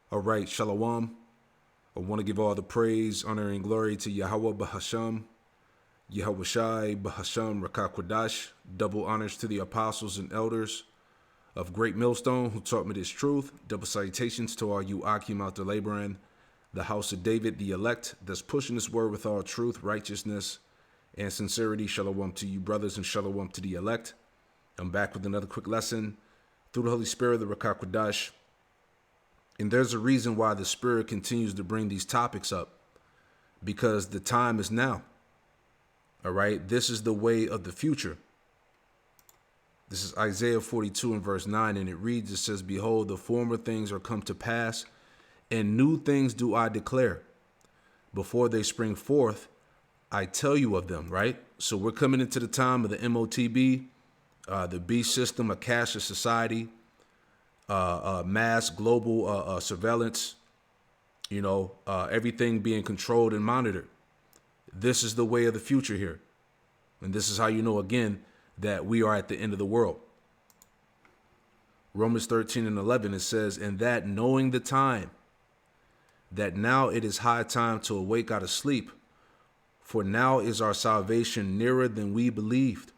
All right, Shalom. I want to give all the praise, honor, and glory to Yahweh Bahasham, Yahweh Shai Bahasham Rakakwadash. Double honors to the apostles and elders of Great Millstone who taught me this truth. Double salutations to all you Akim out there laboring, the house of David, the elect, that's pushing this word with all truth, righteousness, and sincerity. Shalom to you, brothers, and shalom to the elect. I'm back with another quick lesson through the Holy Spirit, the Rakakwadash. And there's a reason why the Spirit continues to bring these topics up, because the time is now. All right, this is the way of the future. This is Isaiah 42 and verse 9, and it reads, it says, "Behold, the former things are come to pass, and new things do I declare. Before they spring forth, I tell you of them," right? So we're coming into the time of the MOTB, the beast system, Akasha society, mass global surveillance, everything being controlled and monitored. This is the way of the future here. And this is how you know, again, that we are at the end of the world. Romans 13 and 11, it says, "And that knowing the time, that now it is high time to awake out of sleep, for now is our salvation nearer than we believed."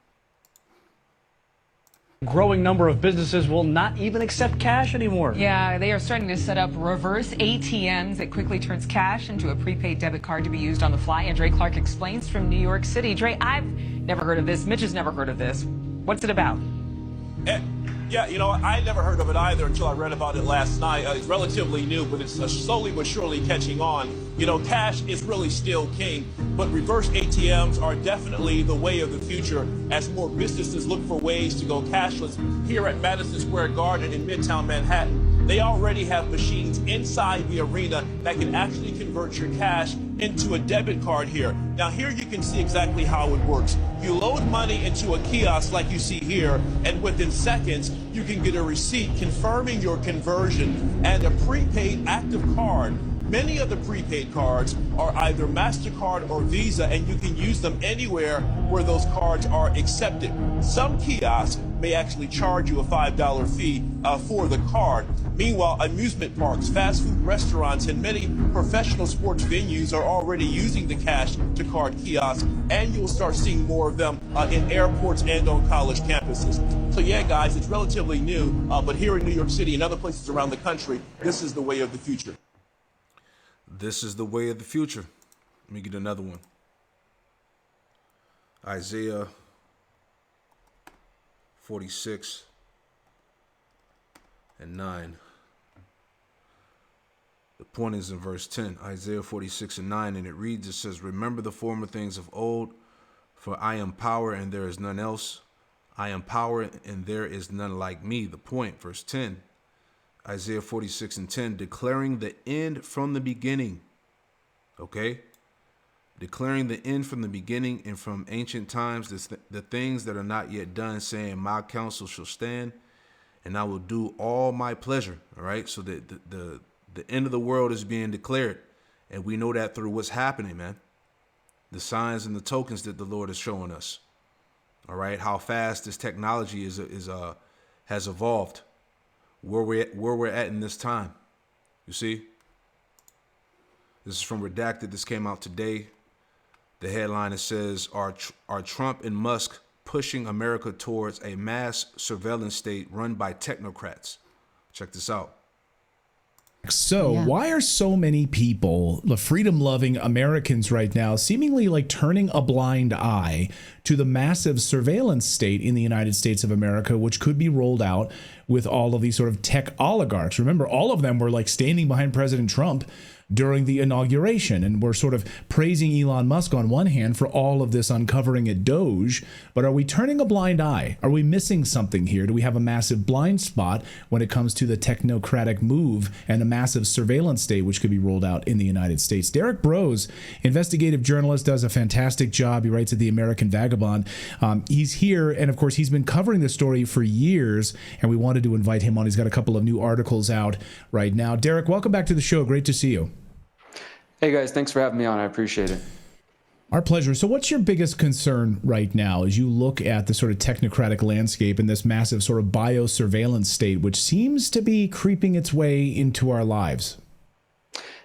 Growing number of businesses will not even accept cash anymore. Yeah, they are starting to set up reverse ATMs. It quickly turns cash into a prepaid debit card to be used on the fly. And Dre Clark explains from New York City. Dre, I've never heard of this. Mitch has never heard of this. What's it about? Yeah, I never heard of it either until I read about it last night. It's relatively new, but it's slowly but surely catching on. Cash is really still king, but reverse ATMs are definitely the way of the future as more businesses look for ways to go cashless. Here at Madison Square Garden in Midtown Manhattan, they already have machines inside the arena that can actually convert your cash into a debit card here. Now here you can see exactly how it works. You load money into a kiosk like you see here, and within seconds, you can get a receipt confirming your conversion and a prepaid active card. Many of the prepaid cards are either MasterCard or Visa, and you can use them anywhere where those cards are accepted. Some kiosks may actually charge you a $5 fee for the card. Meanwhile, amusement parks, fast food restaurants, and many professional sports venues are already using the cash to card kiosks, and you'll start seeing more of them in airports and on college campuses. So yeah, guys, it's relatively new, but here in New York City and other places around the country, this is the way of the future. This is the way of the future. Let me get another one. Isaiah 46 and 9. The point is in verse 10, Isaiah 46 and 9, and it reads, it says, "Remember the former things of old, for I am power and there is none else. I am power and there is none like me." The point, verse 10, Isaiah 46 and 10, declaring the end from the beginning. Okay? Declaring the end from the beginning and from ancient times, the things that are not yet done, saying, "My counsel shall stand, and I will do all my pleasure." All right? So the end of the world is being declared, and we know that through what's happening, man. The signs and the tokens that the Lord is showing us. All right? How fast this technology has evolved. Where we're at in this time. You see? This is from Redacted. This came out today. The headline, it says, are Trump and Musk pushing America towards a mass surveillance state run by technocrats? Check this out. So why are so many people, the freedom-loving Americans right now, seemingly like turning a blind eye to the massive surveillance state in the United States of America, which could be rolled out with all of these sort of tech oligarchs? Remember, all of them were like standing behind President Trump during the inauguration, and we're sort of praising Elon Musk on one hand for all of this uncovering at Doge, but are we turning a blind eye? Are we missing something here? Do we have a massive blind spot when it comes to the technocratic move and a massive surveillance state which could be rolled out in the United States? Derek Broze, investigative journalist, does a fantastic job. He writes at the American Vagabond. He's here, and of course he's been covering this story for years, and we wanted to invite him on. He's got a couple of new articles out right now. Derek, welcome back to the show. Great to see you. Hey guys, thanks for having me on. I appreciate it. Our pleasure. So what's your biggest concern right now as you look at the sort of technocratic landscape and this massive sort of biosurveillance state, which seems to be creeping its way into our lives?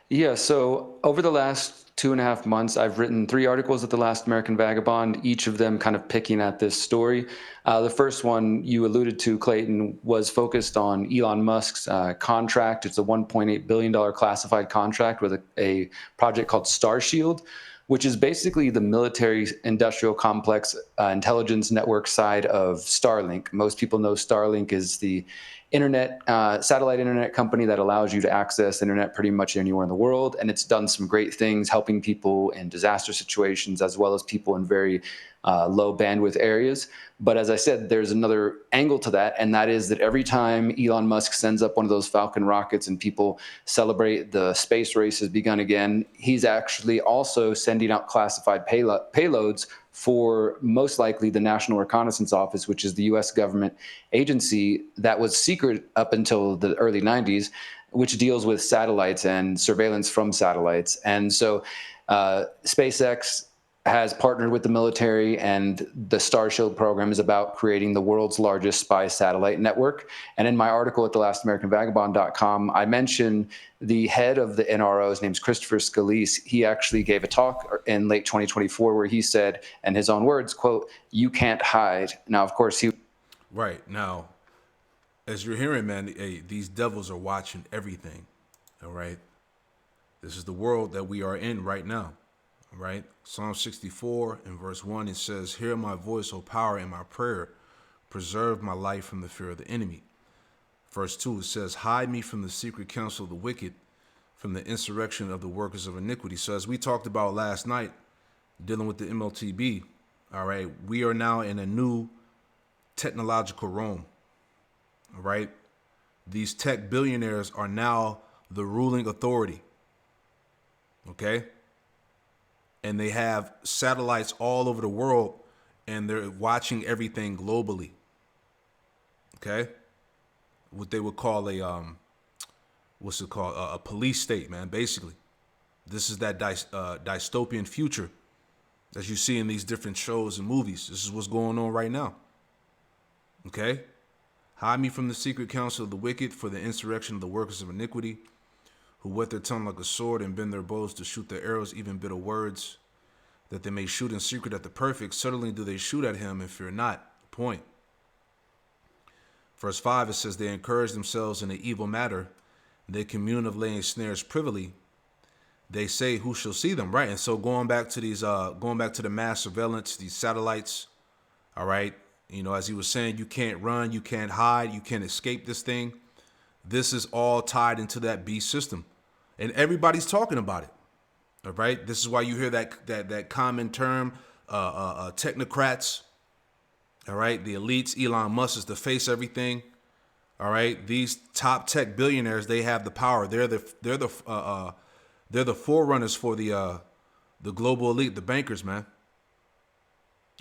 Yeah, so over the last 2.5 months, I've written 3 articles at The Last American Vagabond, each of them kind of picking at this story. The first one you alluded to, Clayton, was focused on Elon Musk's contract. It's a $1.8 billion classified contract with a project called Starshield, which is basically the military industrial complex intelligence network side of Starlink. Most people know Starlink is the internet, satellite internet company that allows you to access internet pretty much anywhere in the world. And it's done some great things, helping people in disaster situations, as well as people in very low bandwidth areas. But as I said, there's another angle to that, and that is that every time Elon Musk sends up one of those Falcon rockets and people celebrate the space race has begun again, he's actually also sending out classified payloads for most likely the National Reconnaissance Office, which is the U.S. government agency that was secret up until the early 90s, which deals with satellites and surveillance from satellites. And so SpaceX has partnered with the military, and the Starshield program is about creating the world's largest spy satellite network. And in my article at thelastamericans.com, I mentioned the head of the NRO. His name's Christopher Scalise. He actually gave a talk in late 2024 where he said, in his own words, quote, "You can't hide." Now, of course, he... Right. Now, as you're hearing, man, these devils are watching everything, all right? This is the world that we are in right now. Right? Psalm 64 and verse 1, it says, "Hear my voice, O power, in my prayer. Preserve my life from the fear of the enemy." Verse 2, it says, "Hide me from the secret counsel of the wicked, from the insurrection of the workers of iniquity." So as we talked about last night, dealing with the MLTB, all right, we are now in a new technological Rome. All right? These tech billionaires are now the ruling authority. Okay? And they have satellites all over the world, and they're watching everything globally. Okay? What they would call a police state, man, basically. This is that dystopian future that you see in these different shows and movies. This is what's going on right now. Okay? "Hide me from the secret counsel of the wicked, for the insurrection of the workers of iniquity, who whet their tongue like a sword and bend their bows to shoot their arrows, even bitter words, that they may shoot in secret at the perfect. Certainly do they shoot at him and fear not." Point. Verse 5, it says, "They encourage themselves in an evil matter. They commune of laying snares privily. They say, who shall see them?" Right. And so going back to the mass surveillance, these satellites, all right, you know, as he was saying, you can't run, you can't hide, you can't escape this thing. This is all tied into that beast system. And everybody's talking about it. All right. This is why you hear that common term, technocrats. All right. The elites. Elon Musk is to face everything. All right. These top tech billionaires, they have the power. They're the forerunners for the global elite, the bankers, man.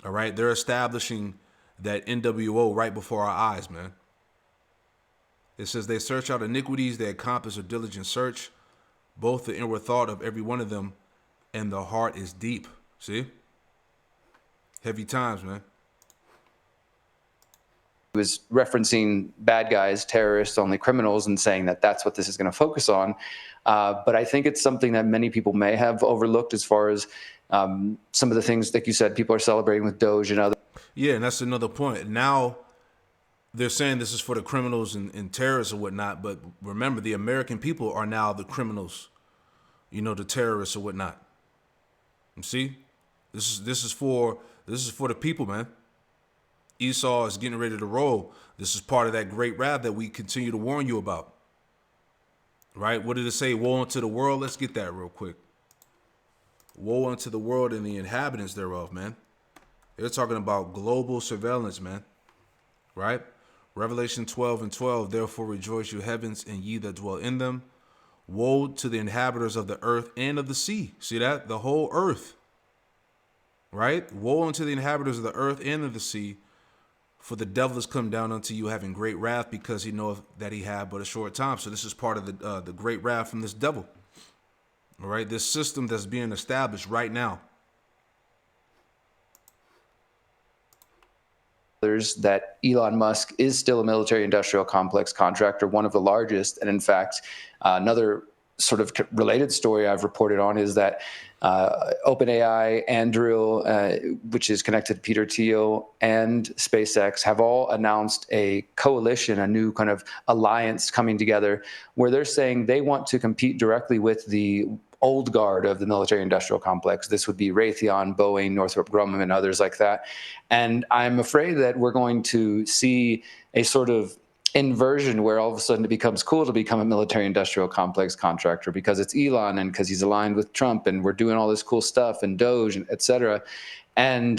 All right. They're establishing that NWO right before our eyes, man. It says they search out iniquities. They accomplish a diligent search. Both the inward thought of every one of them and the heart is deep. See? Heavy times, man. He was referencing bad guys, terrorists, only criminals, and saying that that's what this is going to focus on. But I think it's something that many people may have overlooked as far as some of the things, like you said, people are celebrating with Doge and other. Yeah, and that's another point. Now they're saying this is for the criminals and terrorists or whatnot, but remember, the American people are now the criminals, you know, the terrorists or whatnot. You see, this is for the people, man. Esau is getting ready to roll. This is part of that great wrath that we continue to warn you about. Right? What did it say? Woe unto the world. Let's get that real quick. Woe unto the world and the inhabitants thereof, man. They're talking about global surveillance, man. Right? Revelation 12:12. "Therefore rejoice, you heavens, and ye that dwell in them. Woe to the inhabitants of the earth and of the sea." See that? The whole earth. Right? "Woe unto the inhabitants of the earth and of the sea, for the devil has come down unto you having great wrath, because he knoweth that he had but a short time." So this is part of the great wrath from this devil. All right? This system that's being established right now. that Elon Musk is still a military industrial complex contractor, one of the largest. And in fact, another sort of related story I've reported on is that OpenAI, Anduril, which is connected to Peter Thiel, and SpaceX have all announced a coalition, a new kind of alliance coming together, where they're saying they want to compete directly with the old guard of the military industrial complex. This would be Raytheon, Boeing, Northrop Grumman, and others like that. And I'm afraid that we're going to see a sort of inversion where all of a sudden it becomes cool to become a military industrial complex contractor because it's Elon and because he's aligned with Trump and we're doing all this cool stuff and Doge, et cetera. And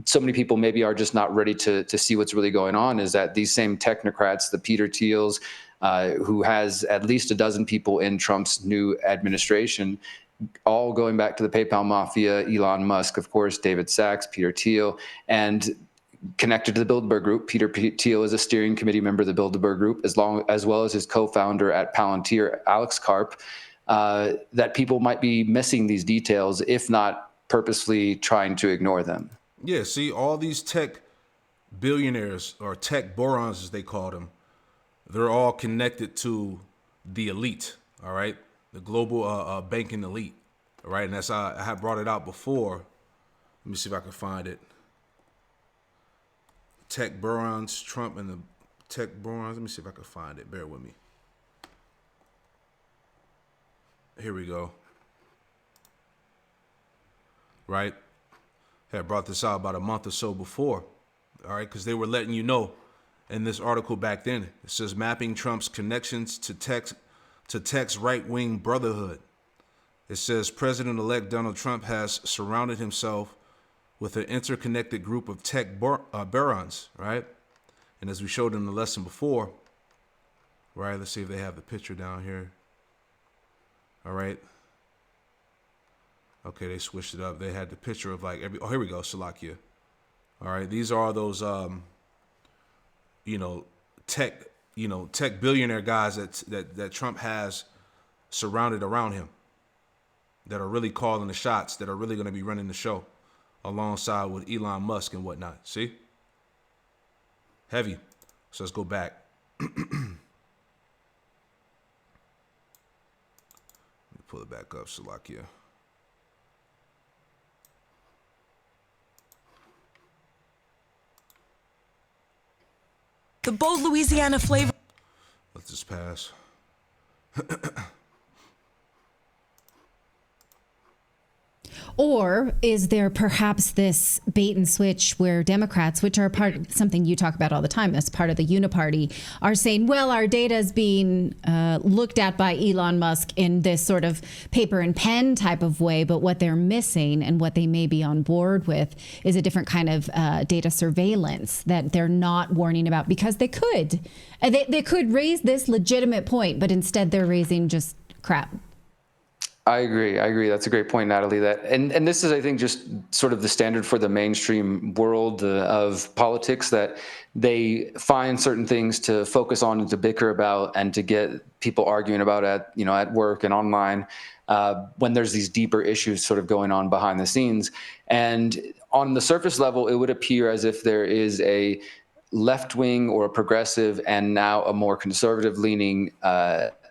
so many people maybe are just not ready to see what's really going on, is that these same technocrats, the Peter Thiels, who has at least a dozen people in Trump's new administration, all going back to the PayPal mafia, Elon Musk, of course, David Sachs, Peter Thiel, and connected to the Bilderberg Group. Peter Thiel is a steering committee member of the Bilderberg Group, as well as his co-founder at Palantir, Alex Karp, that people might be missing these details, if not purposely trying to ignore them. Yeah, see, all these tech billionaires, or tech borons as they call them, they're all connected to the elite, all right? The global banking elite, all right? And that's how I have brought it out before. Let me see if I can find it. Tech borons, Trump and the tech borons. Let me see if I can find it. Bear with me. Here we go. Right? I had brought this out about a month or so before. All right, because they were letting you know in this article back then. It says mapping Trump's connections to tech's right-wing brotherhood. It says President-elect Donald Trump has surrounded himself with an interconnected group of tech barons, right? And as we showed in the lesson before, right? Let's see if they have the picture down here. All right. Okay, they switched it up. They had the picture of like oh, here we go, Salakia. All right, these are those, tech billionaire guys that Trump has surrounded around him, that are really calling the shots, that are really going to be running the show, alongside with Elon Musk and whatnot. See? Heavy. So let's go back. Let me pull it back up, Salakia. The bold Louisiana flavor. Let this pass. Or is there perhaps this bait and switch where Democrats, which are something you talk about all the time, as part of the Uniparty, are saying, well, our data is being looked at by Elon Musk in this sort of paper and pen type of way, but what they're missing and what they may be on board with is a different kind of data surveillance that they're not warning about, because they could. They could raise this legitimate point, but instead they're raising just crap. I agree. That's a great point, Natalie. And this is, I think, just sort of the standard for the mainstream world of politics, that they find certain things to focus on and to bicker about and to get people arguing about at work and online, when there's these deeper issues sort of going on behind the scenes. And on the surface level, it would appear as if there is a left-wing or a progressive and now a more conservative-leaning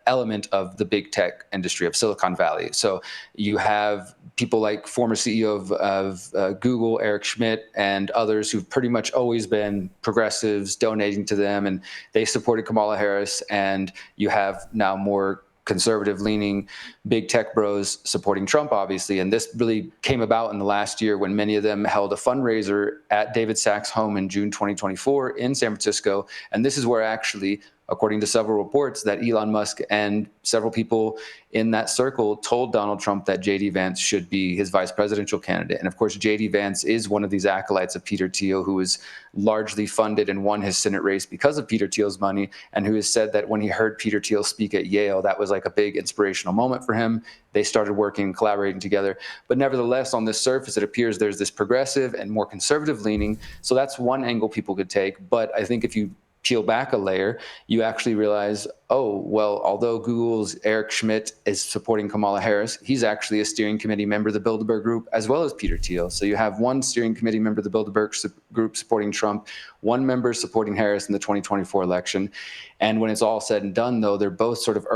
element of the big tech industry of Silicon Valley. So you have people like former CEO of Google, Eric Schmidt, and others who've pretty much always been progressives, donating to them, and they supported Kamala Harris. And you have now more conservative-leaning big tech bros supporting Trump, obviously. And this really came about in the last year when many of them held a fundraiser at David Sachs' home in June 2024 in San Francisco. And this is where actually, according to several reports, that Elon Musk and several people in that circle told Donald Trump that J.D. Vance should be his vice presidential candidate. And of course, J.D. Vance is one of these acolytes of Peter Thiel, who was largely funded and won his Senate race because of Peter Thiel's money, and who has said that when he heard Peter Thiel speak at Yale, that was like a big inspirational moment for him. They started working, collaborating together. But nevertheless, on the surface, it appears there's this progressive and more conservative leaning. So that's one angle people could take. But I think if you peel back a layer, you actually realize, oh, well, although Google's Eric Schmidt is supporting Kamala Harris, he's actually a steering committee member of the Bilderberg Group, as well as Peter Thiel. So you have one steering committee member of the Bilderberg Group supporting Trump, one member supporting Harris in the 2024 election. And when it's all said and done, though, they're both sort of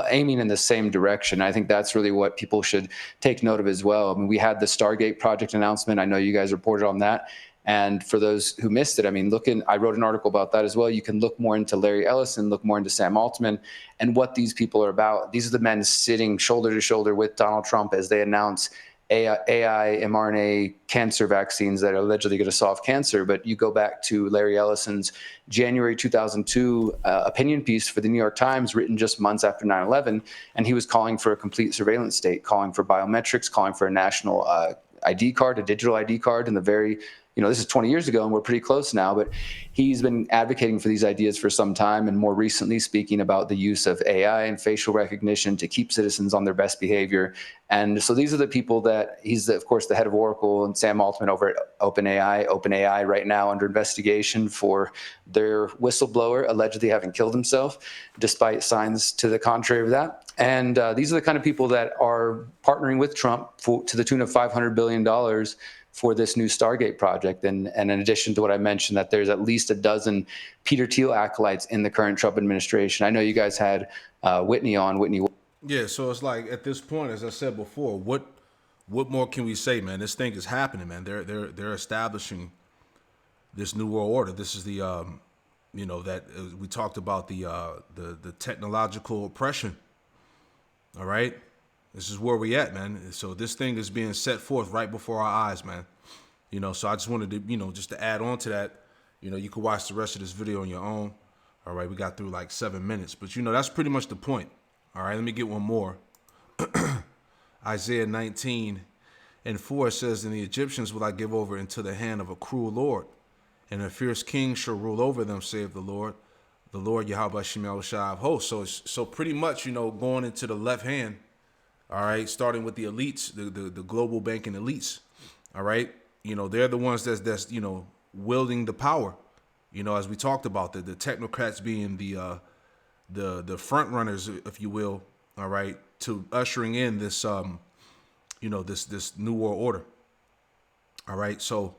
aiming in the same direction. I think that's really what people should take note of as well. I mean, we had the Stargate project announcement. I know you guys reported on that. And for those who missed it, I mean, I wrote an article about that as well. You can look more into Larry Ellison, look more into Sam Altman, and what these people are about. These are the men sitting shoulder to shoulder with Donald Trump as they announce AI mRNA cancer vaccines that are allegedly going to solve cancer. But you go back to Larry Ellison's January 2002 opinion piece for the New York Times, written just months after 9/11, and he was calling for a complete surveillance state, calling for biometrics, calling for a national ID card, a digital ID card, in the very, this is 20 years ago and we're pretty close now, but he's been advocating for these ideas for some time, and more recently speaking about the use of AI and facial recognition to keep citizens on their best behavior. And so these are the people that he's, of course, the head of Oracle, and Sam Altman over at OpenAI right now under investigation for their whistleblower allegedly having killed himself, despite signs to the contrary of that. And these are the kind of people that are partnering with Trump to the tune of $500 billion for this new Stargate project. And in addition to what I mentioned, that there's at least a dozen Peter Thiel acolytes in the current Trump administration. I know you guys had Whitney on. Whitney. Yeah, so it's like at this point, as I said before, what more can we say, man? This thing is happening, man. They're establishing this new world order. This is the that we talked about the technological oppression. All right. This is where we at, man. So this thing is being set forth right before our eyes, man. So I just wanted to, just to add on to that, you can watch the rest of this video on your own. All right, we got through like 7 minutes, but that's pretty much the point. All right, let me get one more. Isaiah 19:4 says, "And the Egyptians will I give over into the hand of a cruel lord, and a fierce king shall rule over them, saith the Lord Yahweh Shemel Shai of hosts." So pretty much, going into the left hand. All right, starting with the elites, the global banking elites. All right, they're the ones that's wielding the power. As we talked about, the technocrats being the front runners, if you will. All right, to ushering in this this new world order. All right, so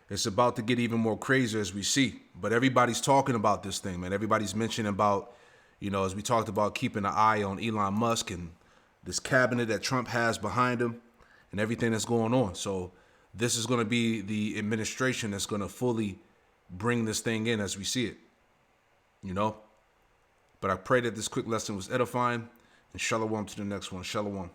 it's about to get even more crazy as we see. But everybody's talking about this thing, man. Everybody's mentioning about, as we talked about, keeping an eye on Elon Musk and this cabinet that Trump has behind him and everything that's going on. So this is going to be the administration that's going to fully bring this thing in as we see it, But I pray that this quick lesson was edifying, and shalom to the next one. Shalom.